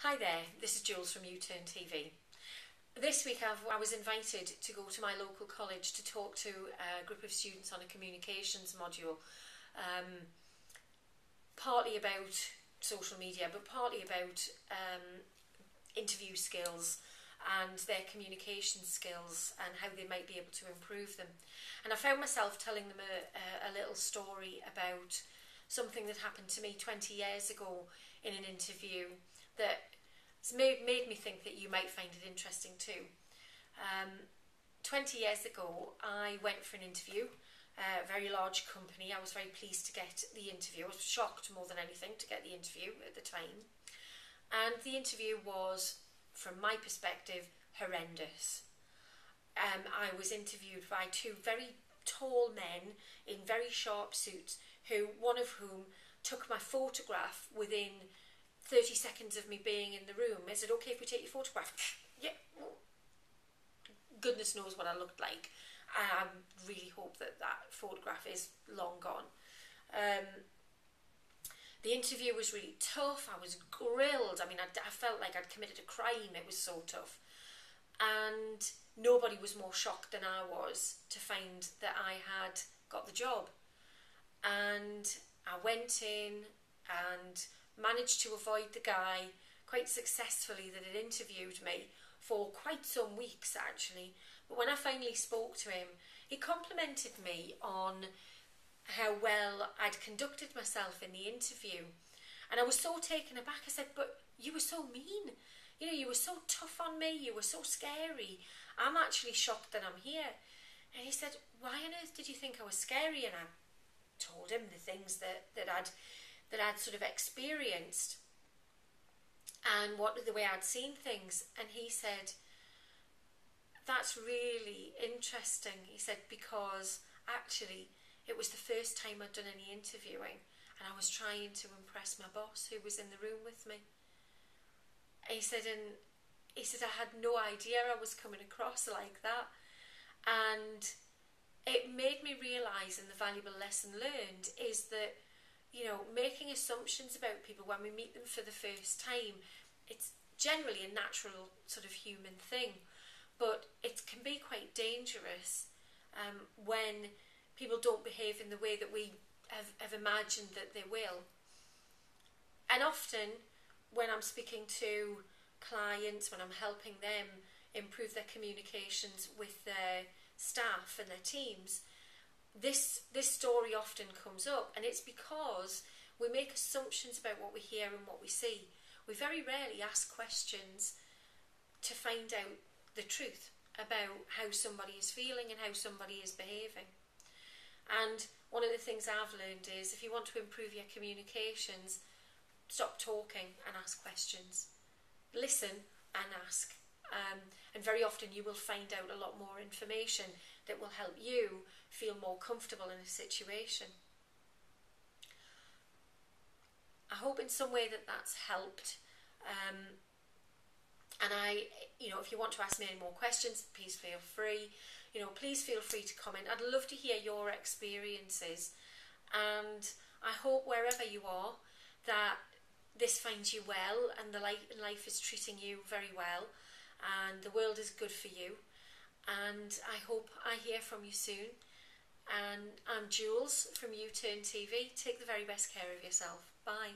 Hi there, this is Jules from U-Turn TV. This week I was invited to go to my local college to talk to a group of students on a communications module, partly about social media, but partly about interview skills and their communication skills and how they might be able to improve them. And I found myself telling them a little story about something that happened to me 20 years ago in an interview that made me think that you might find it interesting too. 20 years ago I went for an interview, a very large company. I was very pleased to get the interview. I was shocked more than anything to get the interview at the time. And the interview was, from my perspective, horrendous. I was interviewed by two very tall men in very sharp suits, one of whom took my photograph within 30 seconds of me being in the room. Is it okay if we take your photograph? Yeah. Goodness knows what I looked like. I really hope that photograph is long gone. The interview was really tough. I was grilled. I mean, I felt like I'd committed a crime. It was so tough. And nobody was more shocked than I was to find that I had got the job. And I went in and managed to avoid the guy quite successfully that had interviewed me for quite some weeks actually. But when I finally spoke to him, he complimented me on how well I'd conducted myself in the interview. And I was so taken aback. I said, "But you were so mean. You know, you were so tough on me. You were so scary. I'm actually shocked that I'm here." And he said, "Why on earth did you think I was scary?" And I told him the things that I'd sort of experienced and the way I'd seen things. And he said, "That's really interesting." He said, "Because actually it was the first time I'd done any interviewing and I was trying to impress my boss who was in the room with me." And he said, "I had no idea I was coming across like that." And it made me realise, and the valuable lesson learned is that, you know, making assumptions about people when we meet them for the first time, it's generally a natural sort of human thing, but it can be quite dangerous when people don't behave in the way that we have imagined that they will. And often when I'm speaking to clients, when I'm helping them improve their communications with their staff and their teams, this story often comes up, and it's because we make assumptions about what we hear and what we see. We very rarely ask questions to find out the truth about how somebody is feeling and how somebody is behaving. And one of the things I've learned is, if you want to improve your communications, stop talking and ask questions. Listen and ask. And very often you will find out a lot more information that will help you feel more comfortable in a situation. I hope in some way that's helped. And if you want to ask me any more questions, please feel free. Please feel free to comment. I'd love to hear your experiences. And I hope wherever you are that this finds you well and life is treating you very well and the world is good for you. And I hope I hear from you soon. And I'm Jules from U-Turn TV. Take the very best care of yourself. Bye.